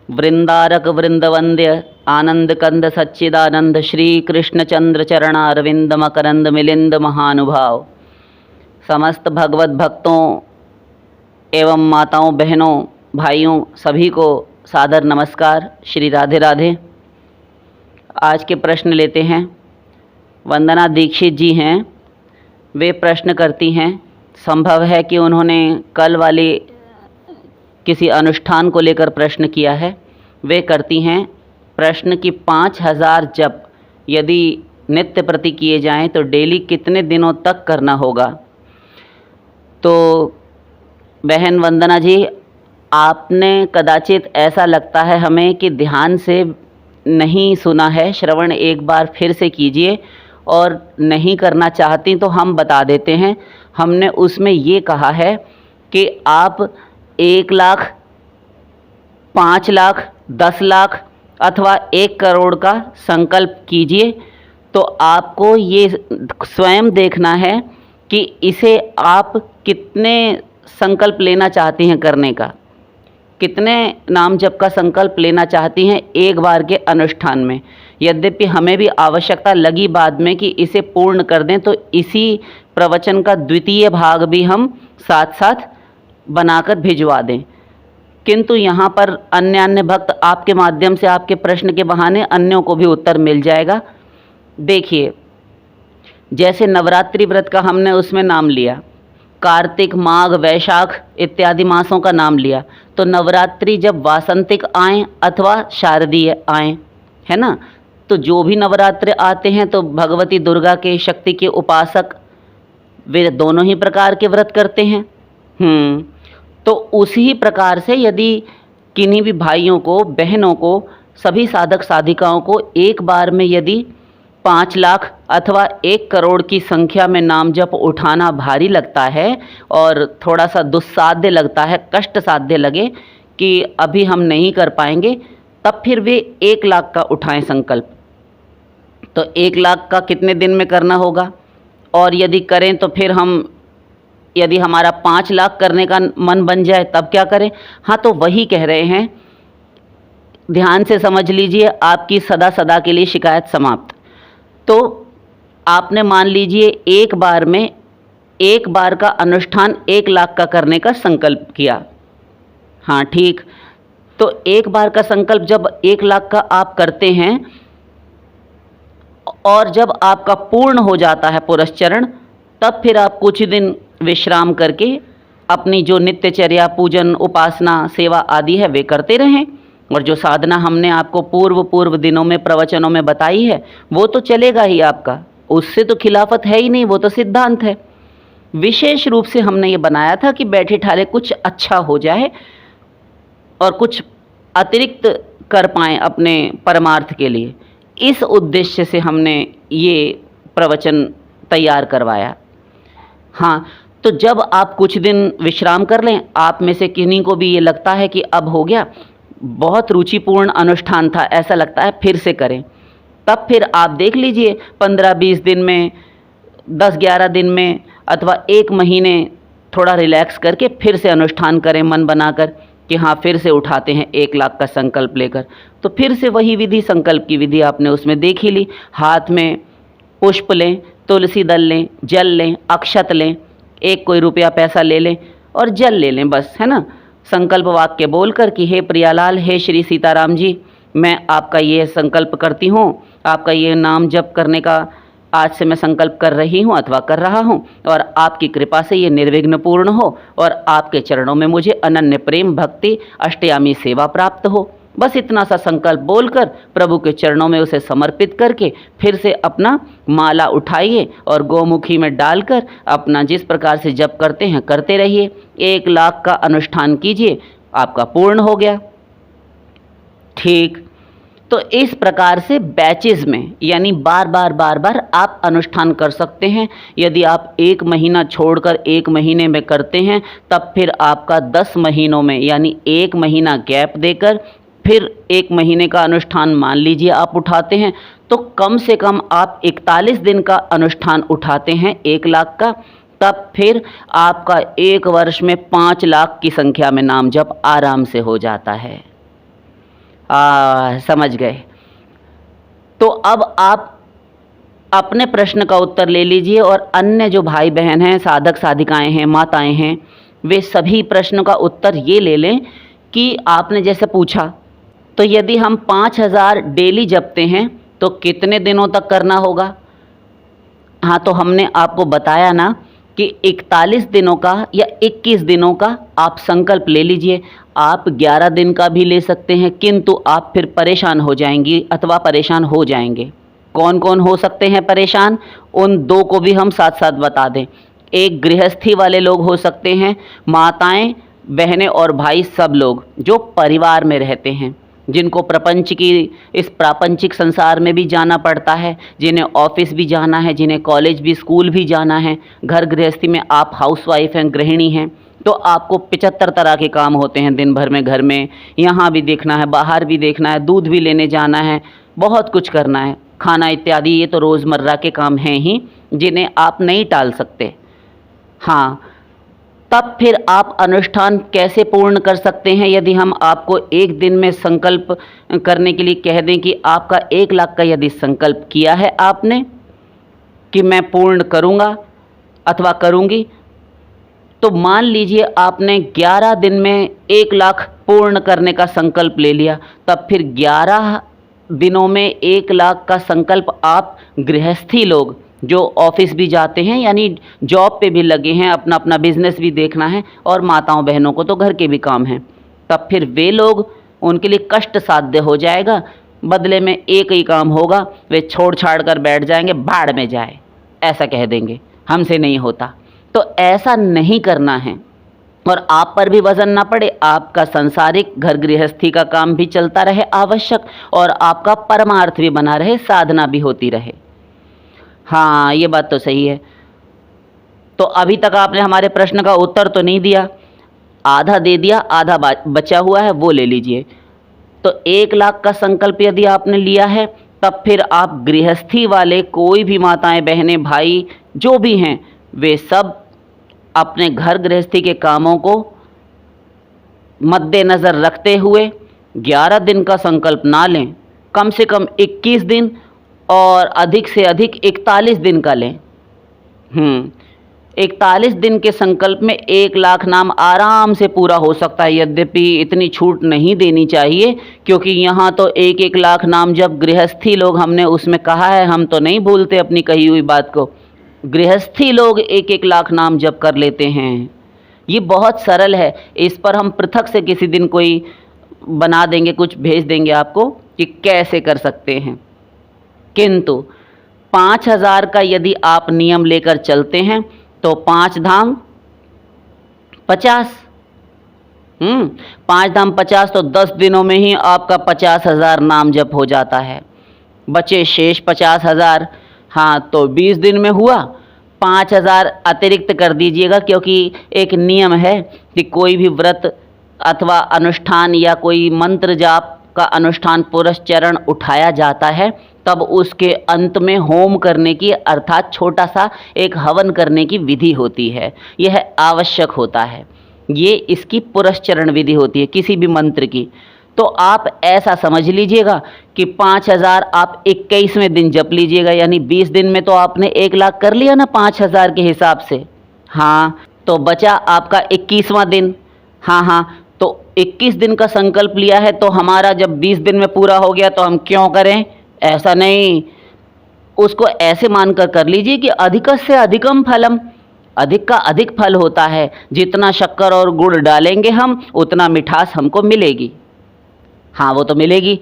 वृंदारक वृंदवंद्य आनंद कंद सच्चिदानंद श्री कृष्ण चंद्र चरणारविंद मकरंद मिलिंद महानुभाव। समस्त भगवत भक्तों एवं माताओं, बहनों, भाइयों सभी को सादर नमस्कार। श्री राधे राधे। आज के प्रश्न लेते हैं। वंदना दीक्षित जी हैं। वे प्रश्न करती हैं, संभव है कि उन्होंने कल वाले किसी अनुष्ठान को लेकर प्रश्न किया है। वे करती हैं प्रश्न कि 5000 जप यदि नित्य प्रति किए जाएं तो डेली कितने दिनों तक करना होगा। तो बहन वंदना जी, आपने कदाचित ऐसा लगता है हमें कि ध्यान से नहीं सुना है। श्रवण एक बार फिर से कीजिए, और नहीं करना चाहती तो हम बता देते हैं। हमने उसमें ये कहा है कि आप 1 लाख, 5 लाख, 10 लाख अथवा 1 करोड़ का संकल्प कीजिए। तो आपको ये स्वयं देखना है कि इसे आप कितने संकल्प लेना चाहती हैं करने का, कितने नाम जप का संकल्प लेना चाहती हैं एक बार के अनुष्ठान में। यद्यपि हमें भी आवश्यकता लगी बाद में कि इसे पूर्ण कर दें, तो इसी प्रवचन का द्वितीय भाग भी हम साथ साथ बनाकर भिजवा दें। किंतु यहाँ पर अन्य भक्त आपके माध्यम से, आपके प्रश्न के बहाने अन्यों को भी उत्तर मिल जाएगा। देखिए, जैसे नवरात्रि व्रत का हमने उसमें नाम लिया, कार्तिक, माघ, वैशाख इत्यादि मासों का नाम लिया। तो नवरात्रि जब वासंतिक आएँ अथवा शारदीय आएँ, है ना, तो जो भी नवरात्रि आते हैं तो भगवती दुर्गा के, शक्ति के उपासक वे दोनों ही प्रकार के व्रत करते हैं। तो उसी प्रकार से यदि किन्हीं भी भाइयों को, बहनों को, सभी साधक साधिकाओं को एक बार में यदि 5 लाख अथवा 1 करोड़ की संख्या में नाम जप उठाना भारी लगता है और थोड़ा सा दुस्साध्य लगता है, कष्ट साध्य लगे कि अभी हम नहीं कर पाएंगे, तब फिर वे 1 लाख का उठाएं संकल्प। तो 1 लाख का कितने दिन में करना होगा, और यदि करें तो फिर हम, यदि हमारा 5 लाख करने का मन बन जाए तब क्या करें। हाँ, तो वही कह रहे हैं, ध्यान से समझ लीजिए, आपकी सदा सदा के लिए शिकायत समाप्त। तो आपने मान लीजिए एक बार में, एक बार का अनुष्ठान 1 लाख का करने का संकल्प किया। हाँ ठीक, तो एक बार का संकल्प जब 1 लाख का आप करते हैं और जब आपका पूर्ण हो जाता है पुरस्चरण, तब फिर आप कुछ दिन विश्राम करके अपनी जो नित्यचर्या, पूजन, उपासना, सेवा आदि है वे करते रहें। और जो साधना हमने आपको पूर्व दिनों में प्रवचनों में बताई है वो तो चलेगा ही आपका, उससे तो खिलाफत है ही नहीं, वो तो सिद्धांत है। विशेष रूप से हमने ये बनाया था कि बैठे ठाले कुछ अच्छा हो जाए और कुछ अतिरिक्त कर पाएँ अपने परमार्थ के लिए। इस उद्देश्य से हमने ये प्रवचन तैयार करवाया। हाँ, तो जब आप कुछ दिन विश्राम कर लें, आप में से किन्हीं को भी ये लगता है कि अब हो गया, बहुत रुचिपूर्ण अनुष्ठान था, ऐसा लगता है फिर से करें, तब फिर आप देख लीजिए 15-20 दिन में, 10-11 दिन में अथवा 1 महीने थोड़ा रिलैक्स करके फिर से अनुष्ठान करें मन बनाकर कि हाँ फिर से उठाते हैं 1 लाख का संकल्प लेकर। तो फिर से वही विधि, संकल्प की विधि आपने उसमें देख ही ली। हाथ में पुष्प लें, तुलसी दल लें, जल लें, अक्षत लें, एक कोई रुपया पैसा ले लें और जल ले लें, बस, है ना। संकल्प वाक्य बोलकर कि हे प्रियालाल, हे श्री सीताराम जी, मैं आपका ये संकल्प करती हूँ, आपका ये नाम जप करने का आज से मैं संकल्प कर रही हूँ अथवा कर रहा हूँ, और आपकी कृपा से ये निर्विघ्न पूर्ण हो और आपके चरणों में मुझे अनन्य प्रेम, भक्ति, अष्टयामी सेवा प्राप्त हो। बस इतना सा संकल्प बोलकर प्रभु के चरणों में उसे समर्पित करके फिर से अपना माला उठाइए और गोमुखी में डालकर अपना जिस प्रकार से जप करते हैं करते रहिए। 1 लाख का अनुष्ठान कीजिए, आपका पूर्ण हो गया। ठीक, तो इस प्रकार से बैचेस में, यानी बार बार आप अनुष्ठान कर सकते हैं। यदि आप 1 महीना छोड़कर 1 महीने में करते हैं, तब फिर आपका 10 महीनों में, यानी 1 महीना गैप देकर फिर 1 महीने का अनुष्ठान मान लीजिए आप उठाते हैं, तो कम से कम आप 41 दिन का अनुष्ठान उठाते हैं 1 लाख का, तब फिर आपका 1 वर्ष में 5 लाख की संख्या में नाम जप आराम से हो जाता है। समझ गए। तो अब आप अपने प्रश्न का उत्तर ले लीजिए और अन्य जो भाई बहन हैं, साधक साधिकाएं हैं, माताएं हैं, वे सभी प्रश्नों का उत्तर ये ले लें कि आपने जैसे पूछा, तो यदि हम 5,000 डेली जपते हैं तो कितने दिनों तक करना होगा? हाँ, तो हमने आपको बताया ना कि 41 दिनों का या 21 दिनों का आप संकल्प ले लीजिए। आप 11 दिन का भी ले सकते हैं, किंतु आप फिर परेशान हो जाएंगी अथवा परेशान हो जाएंगे। कौन कौन हो सकते हैं परेशान, उन दो को भी हम साथ साथ बता दें। एक गृहस्थी वाले लोग हो सकते हैं, माताएं, बहनें और भाई, सब लोग जो परिवार में रहते हैं, जिनको प्रपंच की इस प्रापंचिक संसार में भी जाना पड़ता है, जिन्हें ऑफिस भी जाना है, जिन्हें कॉलेज भी, स्कूल भी जाना है। घर गृहस्थी में आप हाउसवाइफ हैं, गृहिणी हैं, तो आपको 75 तरह के काम होते हैं दिन भर में। घर में यहाँ भी देखना है, बाहर भी देखना है, दूध भी लेने जाना है, बहुत कुछ करना है, खाना इत्यादि। ये तो रोज़मर्रा के काम हैं ही, जिन्हें आप नहीं टाल सकते। हाँ, तब फिर आप अनुष्ठान कैसे पूर्ण कर सकते हैं? यदि हम आपको एक दिन में संकल्प करने के लिए कह दें कि आपका 1 लाख का यदि संकल्प किया है आपने कि मैं पूर्ण करूँगा अथवा करूँगी, तो मान लीजिए आपने 11 दिन में 1 लाख पूर्ण करने का संकल्प ले लिया, तब फिर 11 दिनों में 1 लाख का संकल्प आप गृहस्थी लोग जो ऑफिस भी जाते हैं, यानी जॉब पे भी लगे हैं, अपना अपना बिजनेस भी देखना है, और माताओं बहनों को तो घर के भी काम हैं, तब फिर वे लोग, उनके लिए कष्ट साध्य हो जाएगा। बदले में एक ही काम होगा, वे छोड़ छाड़ कर बैठ जाएंगे, भाड़ में जाए, ऐसा कह देंगे, हमसे नहीं होता। तो ऐसा नहीं करना है, और आप पर भी वजन ना पड़े, आपका सांसारिक घर गृहस्थी का काम भी चलता रहे आवश्यक, और आपका परमार्थ भी बना रहे, साधना भी होती रहे। हाँ, ये बात तो सही है। तो अभी तक आपने हमारे प्रश्न का उत्तर तो नहीं दिया, आधा दे दिया, आधा बचा हुआ है, वो ले लीजिए। तो 1 लाख का संकल्प यदि आपने लिया है, तब फिर आप गृहस्थी वाले कोई भी माताएं, बहनें, भाई जो भी हैं, वे सब अपने घर गृहस्थी के कामों को मद्देनज़र रखते हुए 11 दिन का संकल्प ना लें, कम से कम 21 दिन और अधिक से अधिक 41 दिन का लें। 41 दिन के संकल्प में 1 लाख नाम आराम से पूरा हो सकता है। यद्यपि इतनी छूट नहीं देनी चाहिए, क्योंकि यहाँ तो 1-1 लाख नाम जब गृहस्थी लोग, हमने उसमें कहा है, हम तो नहीं भूलते अपनी कही हुई बात को, गृहस्थी लोग 1-1 लाख नाम जप कर लेते हैं। ये बहुत सरल है, इस पर हम पृथक से किसी दिन कोई बना देंगे, कुछ भेज देंगे आपको कि कैसे कर सकते हैं। किंतु 5,000 का यदि आप नियम लेकर चलते हैं तो 5 धाम 50, 5 धाम 50, तो 10 दिनों में ही आपका 50,000 नाम जप हो जाता है। बचे शेष 50,000, हाँ, तो 20 दिन में हुआ। 5,000 अतिरिक्त कर दीजिएगा, क्योंकि एक नियम है कि कोई भी व्रत अथवा अनुष्ठान या कोई मंत्र जाप का अनुष्ठान पुरस्चरण उठाया जाता है, तब उसके अंत में होम करने की, अर्थात छोटा सा एक हवन करने की विधि होती है। यह आवश्यक होता है, ये इसकी पुरस्चरण विधि होती है किसी भी मंत्र की। तो आप ऐसा समझ लीजिएगा कि 5,000 आप 21वें दिन जप लीजिएगा, यानी 20 दिन में तो आपने 1 लाख कर लिया ना 5,000 के हिसाब से। हाँ, तो बचा आपका 21वां दिन। हाँ, तो 21 दिन का संकल्प लिया है, तो हमारा जब 20 दिन में पूरा हो गया तो हम क्यों करें? ऐसा नहीं, उसको ऐसे मानकर कर लीजिए कि अधिक से अधिकम फलम, अधिक का अधिक फल होता है। जितना शक्कर और गुड़ डालेंगे हम, उतना मिठास हमको मिलेगी। हाँ, वो तो मिलेगी।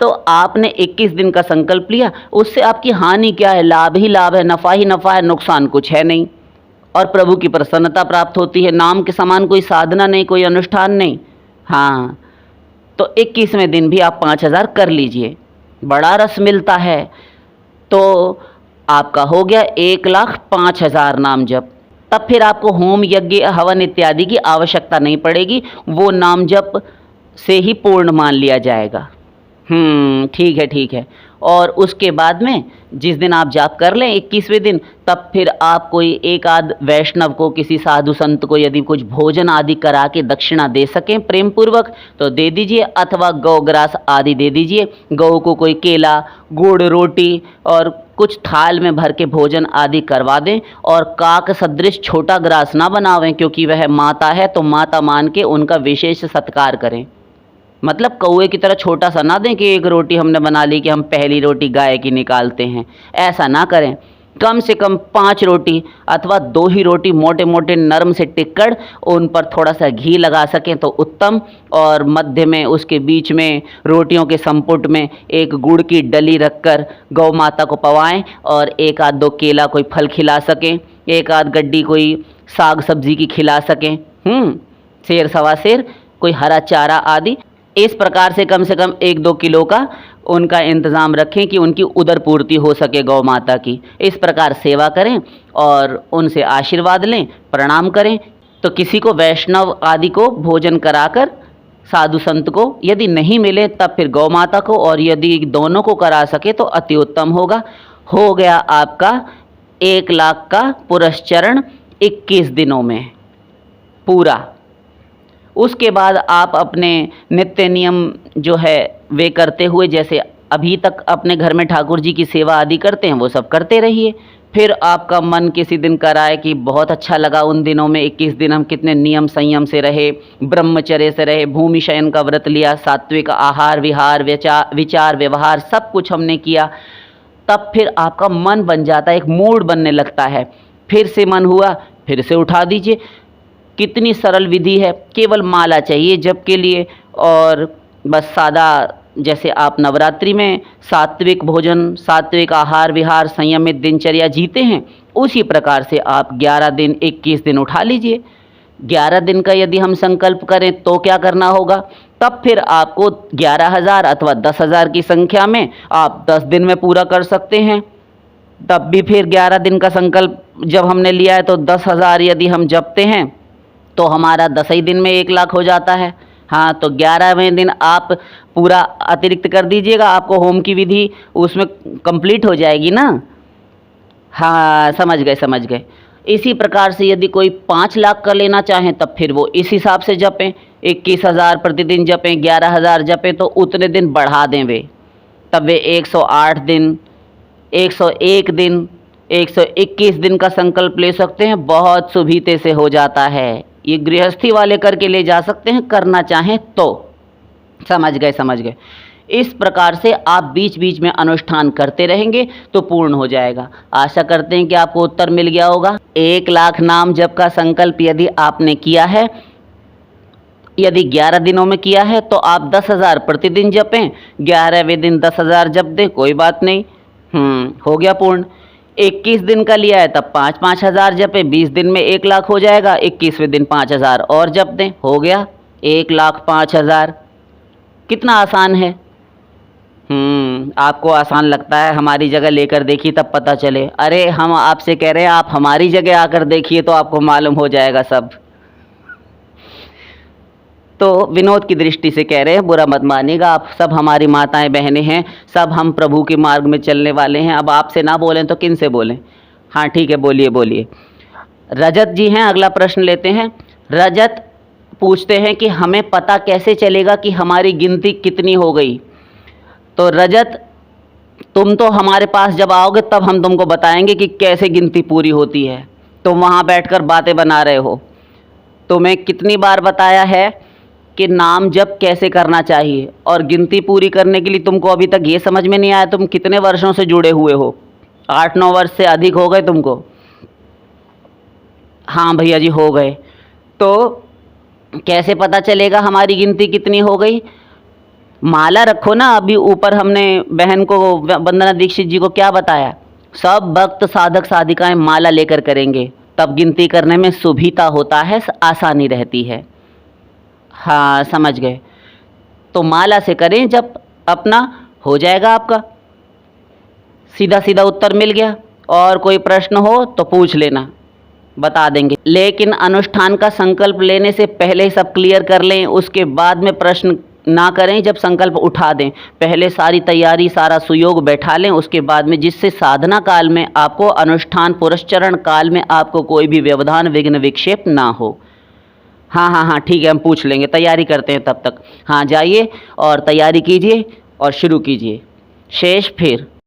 तो आपने 21 दिन का संकल्प लिया, उससे आपकी हानि क्या है? लाभ ही लाभ है, नफ़ा ही नफ़ा है, नुकसान कुछ है नहीं, और प्रभु की प्रसन्नता प्राप्त होती है। नाम के समान कोई साधना नहीं, कोई अनुष्ठान नहीं। हाँ, तो 21वें दिन भी आप 5,000 कर लीजिए, बड़ा रस मिलता है। तो आपका हो गया 1,05,000 नाम जप। तब फिर आपको होम, यज्ञ, हवन इत्यादि की आवश्यकता नहीं पड़ेगी, वो नाम जप से ही पूर्ण मान लिया जाएगा। ठीक है। और उसके बाद में जिस दिन आप जाप कर लें 21वें दिन, तब फिर आप कोई एक आध वैष्णव को, किसी साधु संत को यदि कुछ भोजन आदि करा के दक्षिणा दे सकें प्रेम पूर्वक तो दे दीजिए, अथवा गौग्रास आदि दे दीजिए। गौ को कोई केला, गुड़, रोटी और कुछ थाल में भर के भोजन आदि करवा दें। और काक सदृश छोटा ग्रास ना बनावें, क्योंकि वह माता है तो माता मान के उनका विशेष सत्कार करें। मतलब कौए की तरह छोटा सा ना दें कि एक रोटी हमने बना ली कि हम पहली रोटी गाय की निकालते हैं, ऐसा ना करें। कम से कम 5 रोटी अथवा 2 ही रोटी मोटे मोटे नरम से टिक्कड़, उन पर थोड़ा सा घी लगा सकें तो उत्तम। और मध्य में उसके बीच में रोटियों के संपुट में एक गुड़ की डली रखकर गौ माता को पवाएं और एक आध 2 केला कोई फल खिला सकें, एक आध गड्डी कोई साग सब्जी की खिला सकें, शेर सवा शेर कोई हरा चारा आदि। इस प्रकार से कम 1-2 किलो का उनका इंतज़ाम रखें कि उनकी उदर पूर्ति हो सके गौ माता की। इस प्रकार सेवा करें और उनसे आशीर्वाद लें, प्रणाम करें। तो किसी को वैष्णव आदि को भोजन कराकर, साधु संत को यदि नहीं मिले तब फिर गौ माता को, और यदि दोनों को करा सके तो अति उत्तम होगा। हो गया आपका 1 लाख का पुरस्चरण 21 दिनों में पूरा। उसके बाद आप अपने नित्य नियम जो है वे करते हुए, जैसे अभी तक अपने घर में ठाकुर जी की सेवा आदि करते हैं वो सब करते रहिए। फिर आपका मन किसी दिन कराए कि बहुत अच्छा लगा उन दिनों में 21 दिन हम कितने नियम संयम से रहे, ब्रह्मचर्य से रहे, भूमि शयन का व्रत लिया, सात्विक आहार विहार विचार व्यवहार सब कुछ हमने किया, तब फिर आपका मन बन जाता है, एक मूड बनने लगता है। फिर से मन हुआ फिर से उठा दीजिए। कितनी सरल विधि है, केवल माला चाहिए जप के लिए। और बस सादा, जैसे आप नवरात्रि में सात्विक भोजन, सात्विक आहार विहार, संयमित दिनचर्या जीते हैं, उसी प्रकार से आप 11 दिन 21 दिन उठा लीजिए। 11 दिन का यदि हम संकल्प करें तो क्या करना होगा, तब फिर आपको 11,000 अथवा 10,000 की संख्या में आप 10 दिन में पूरा कर सकते हैं। तब भी फिर 11 दिन का संकल्प जब हमने लिया है तो 10,000 यदि हम जपते हैं तो हमारा 10 ही दिन में 1 लाख हो जाता है। हाँ, तो 11वें दिन आप पूरा अतिरिक्त कर दीजिएगा, आपको होम की विधि उसमें कंप्लीट हो जाएगी ना। हाँ, समझ गए। इसी प्रकार से यदि कोई 5 लाख कर लेना चाहें तब फिर वो इस हिसाब से जपें, 21,000 प्रतिदिन जपें, 11,000 जपें, तो उतने दिन बढ़ा दें वे। तब वे 108 दिन, 101 दिन, 121 दिन का संकल्प ले सकते हैं। बहुत सुविधे से हो जाता है। ये गृहस्थी वाले करके ले जा सकते हैं, करना चाहें तो। समझ गए। इस प्रकार से आप बीच बीच में अनुष्ठान करते रहेंगे तो पूर्ण हो जाएगा। आशा करते हैं कि आपको उत्तर मिल गया होगा। 1 लाख नाम जप का संकल्प यदि आपने किया है, यदि 11 दिनों में किया है तो आप 10,000 प्रतिदिन जपें, 11वें दिन 10,000 जप दें, कोई बात नहीं, हो गया पूर्ण। 21 दिन का लिया है तब 5-5 हज़ार जपें, 20 दिन में 1 लाख हो जाएगा। 21वें दिन 5,000 और जप दें, हो गया 1,05,000। कितना आसान है। आपको आसान लगता है, हमारी जगह लेकर देखिए तब पता चले। अरे हम आपसे कह रहे हैं आप हमारी जगह आकर देखिए तो आपको मालूम हो जाएगा सब। तो विनोद की दृष्टि से कह रहे हैं, बुरा मत मानिएगा। आप सब हमारी माताएं बहनें हैं, सब हम प्रभु के मार्ग में चलने वाले हैं। अब आपसे ना बोलें तो किन से बोलें। हाँ ठीक है, बोलिए। रजत जी हैं, अगला प्रश्न लेते हैं। रजत पूछते हैं कि हमें पता कैसे चलेगा कि हमारी गिनती कितनी हो गई। तो रजत, तुम तो हमारे पास जब आओगे तब हम तुमको बताएंगे कि कैसे गिनती पूरी होती है। तुम वहाँ बैठकर बातें बना रहे हो। तुम्हें कितनी बार बताया है कि नाम जप कैसे करना चाहिए, और गिनती पूरी करने के लिए तुमको अभी तक ये समझ में नहीं आया तुम कितने वर्षों से जुड़े हुए हो। 8-9 वर्ष से अधिक हो गए तुमको। हाँ भैया जी हो गए। तो कैसे पता चलेगा हमारी गिनती कितनी हो गई। माला रखो ना। अभी ऊपर हमने बहन को, वंदना दीक्षित जी को क्या बताया, सब भक्त साधक साधिकाएं माला लेकर करेंगे तब गिनती करने में सुविधा होता है, आसानी रहती है। हाँ समझ गए। तो माला से करें जब अपना हो जाएगा आपका। सीधा उत्तर मिल गया। और कोई प्रश्न हो तो पूछ लेना, बता देंगे। लेकिन अनुष्ठान का संकल्प लेने से पहले सब क्लियर कर लें, उसके बाद में प्रश्न ना करें जब संकल्प उठा दें। पहले सारी तैयारी, सारा सुयोग बैठा लें, उसके बाद में, जिससे साधना काल में आपको, अनुष्ठान पुरस्चरण काल में आपको कोई भी व्यवधान, विघ्न, विक्षेप ना हो। हाँ हाँ हाँ, ठीक है, हम पूछ लेंगे, तैयारी करते हैं तब तक। हाँ, जाइए और तैयारी कीजिए और शुरू कीजिए। शेष फिर